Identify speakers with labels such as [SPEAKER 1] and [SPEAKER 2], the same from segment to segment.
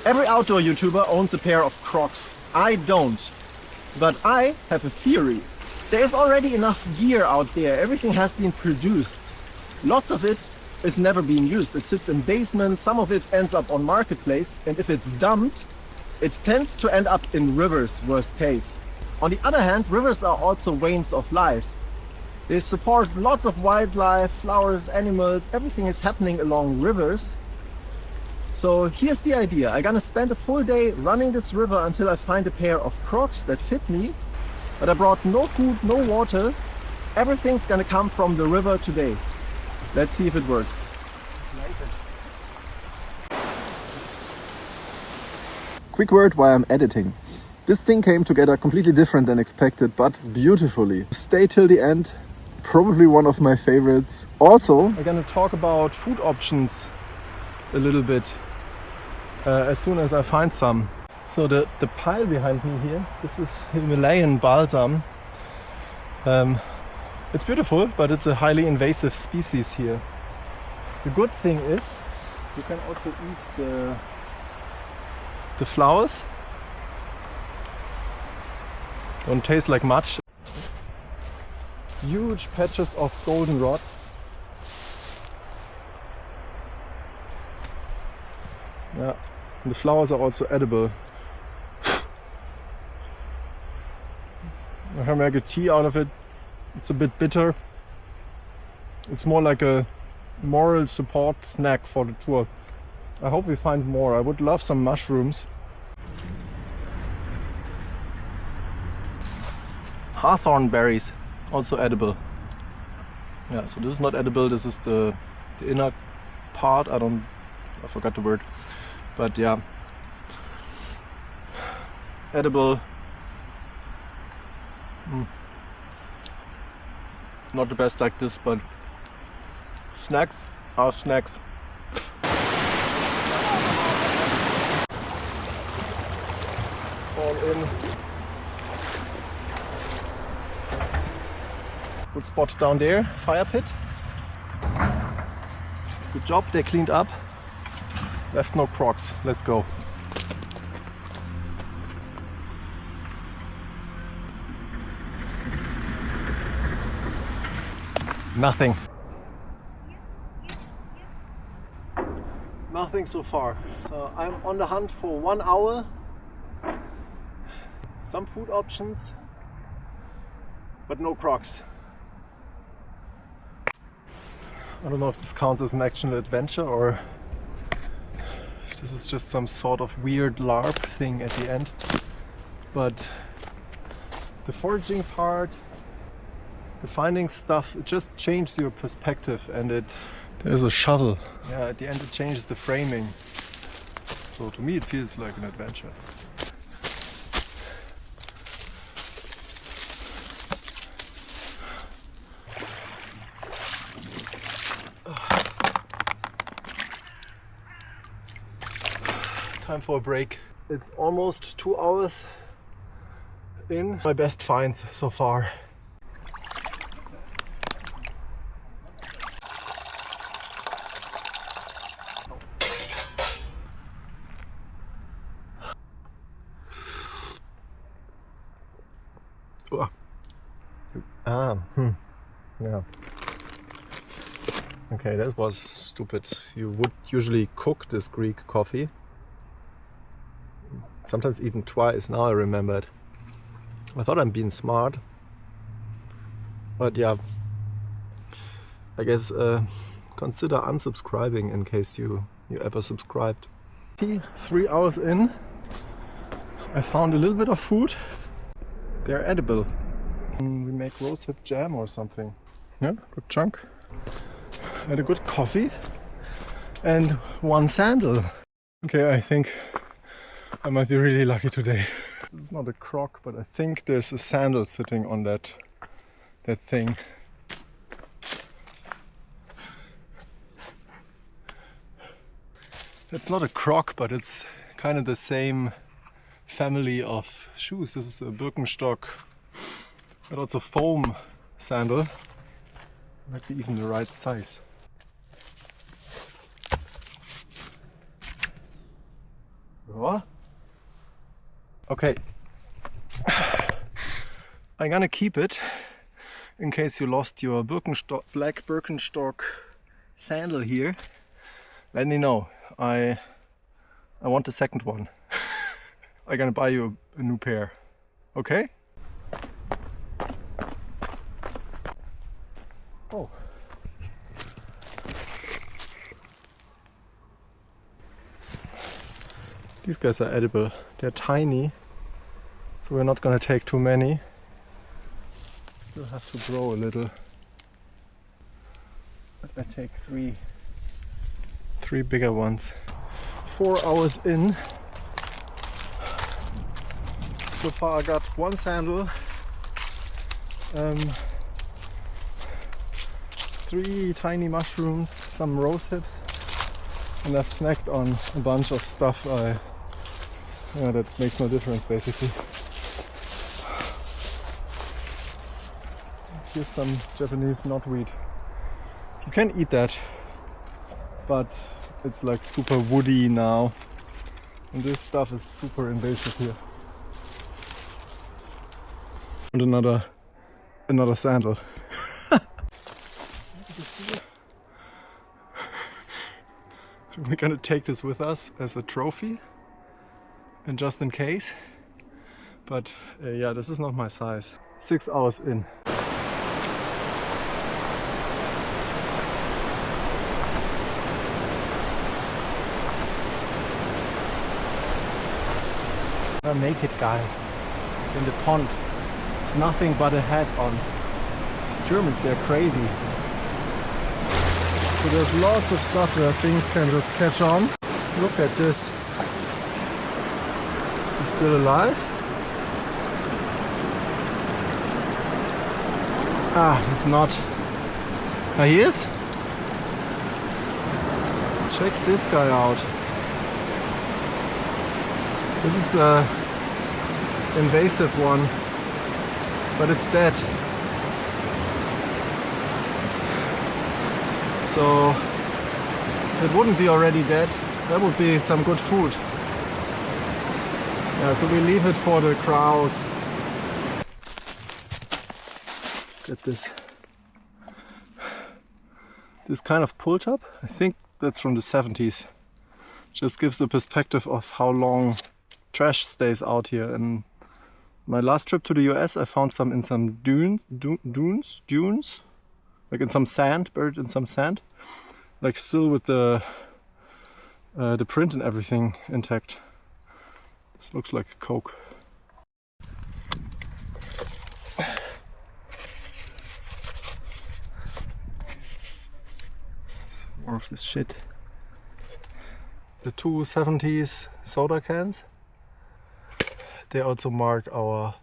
[SPEAKER 1] Every outdoor YouTuber owns a pair of Crocs. I don't. But I have a theory. There is already enough gear out there. Everything has been produced. Lots of it is never being used. It sits in basements, some of it ends up on marketplace, and if it's dumped, it tends to end up in rivers, worst case. On the other hand, rivers are also veins of life. They support lots of wildlife, flowers, animals, everything is happening along rivers. So here's the idea. I'm gonna spend a full day running this river until I find a pair of Crocs that fit me. But I brought no food, no water. Everything's gonna come from the river today. Let's see if it works. Quick word while I'm editing. This thing came together completely different than expected, but beautifully. Stay till the end. Probably one of my favorites. Also, I'm gonna talk about food options a little bit as soon as I find some. So the pile behind me here, this is Himalayan Balsam. It's beautiful, but it's a highly invasive species here. The good thing is you can also eat the flowers. Don't taste like much. Huge patches of goldenrod. Yeah, and the flowers are also edible. I can make a tea out of it. It's a bit bitter. It's more like a moral support snack for the tour. I hope we find more. I would love some mushrooms. Hawthorn berries, also edible. Yeah, so this is not edible, this is the inner part. I forgot the word. But yeah, edible. Not the best like this, but snacks are snacks. All in. Good spot down there, fire pit. Good job, they cleaned up. Left no Crocs, let's go. Nothing. Nothing so far. I'm on the hunt for 1 hour. Some food options, but no Crocs. I don't know if this counts as an actual adventure or if this is just some sort of weird LARP thing at the end. But the foraging part, the finding stuff, it just changes your perspective, and there's a shovel. Yeah, at the end it changes the framing. So to me it feels like an adventure. Time for a break. It's almost 2 hours in. My best finds so far. Yeah. Okay, that was stupid. You would usually cook this Greek coffee. Sometimes even twice, now I remembered. I thought I'm being smart. But yeah, I guess consider unsubscribing in case you ever subscribed. 3 hours in, I found a little bit of food. They're edible. We make rosehip jam or something. Yeah, good chunk. And a good coffee. And 1 sandal. Okay, I think I might be really lucky today. This is not a croc, but I think there's a sandal sitting on that thing. It's not a croc, but it's kind of the same family of shoes. This is a Birkenstock, but also foam sandal. Might be even the right size. What? Okay. I'm gonna keep it in case you lost your black Birkenstock sandal here. Let me know. I want the second one. I'm gonna buy you a new pair. Okay? Oh. These guys are edible. They're tiny, so we're not gonna take too many. Still have to grow a little. But I take three bigger ones. 4 hours in. So far I got one sandal, 3 tiny mushrooms, some rosehips, and I've snacked on a bunch of stuff that makes no difference basically. Here's some Japanese knotweed. You can eat that, but it's like super woody now, and this stuff is super invasive here. And another sandal. We're gonna take this with us as a trophy, and just in case. But yeah, this is not my size. 6 hours in. A naked guy in the pond. It's nothing but a hat on. These Germans, they're crazy. So there's lots of stuff where things can just catch on. Look at this. Is he still alive? Ah, he's not. Ah, he is? Check this guy out. This is an invasive one, but it's dead. So if it wouldn't be already dead, that would be some good food. Yeah, so we leave it for the crows. Get this. This kind of pull top, I think that's from the 70s. Just gives a perspective of how long trash stays out here. And my last trip to the US, I found some in some dunes, like in some sand, buried in some sand, like still with the print and everything intact. This looks like Coke. Some more of this shit. The 2 70s soda cans. They also mark our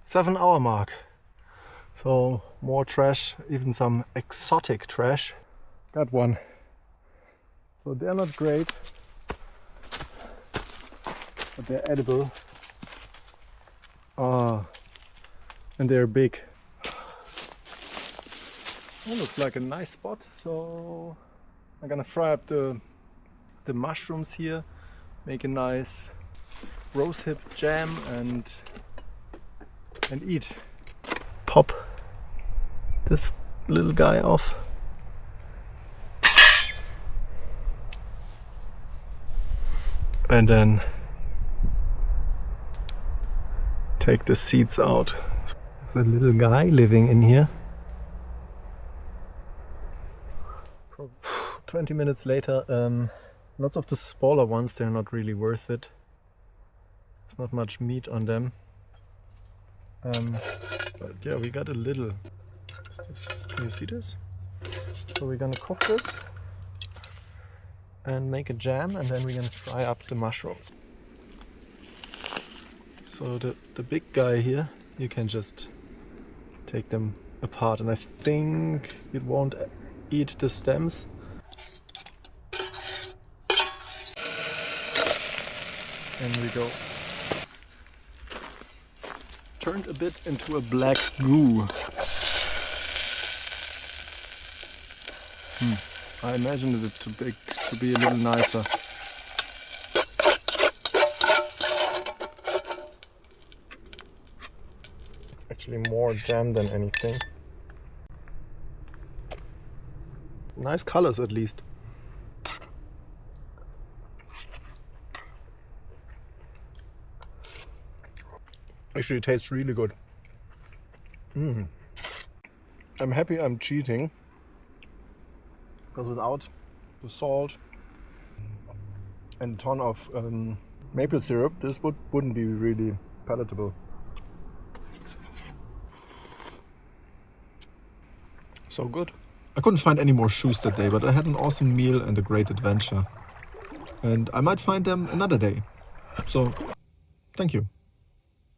[SPEAKER 1] 7-hour mark. So more trash, even some exotic trash. Got one. So they're not great, but they're edible. Ah, and they're big. That looks like a nice spot. So I'm gonna fry up the mushrooms here, make a nice rosehip jam and eat. Pop this little guy off. And then take the seeds out. There's a little guy living in here. 20 minutes later, lots of the smaller ones, they're not really worth it. There's not much meat on them. But yeah, we got a little. Can you see this? So we're gonna cook this and make a jam, and then we're gonna fry up the mushrooms. So the big guy here, you can just take them apart, and I think it won't eat the stems. And we go. Turned a bit into a black goo. I imagined it too big to be a little nicer. actually more jam than anything. Nice colors at least. Actually, it tastes really good. I'm happy I'm cheating, because without the salt and a ton of maple syrup, this wouldn't be really palatable. So good. I couldn't find any more shoes that day, but I had an awesome meal and a great adventure. And I might find them another day. So, thank you.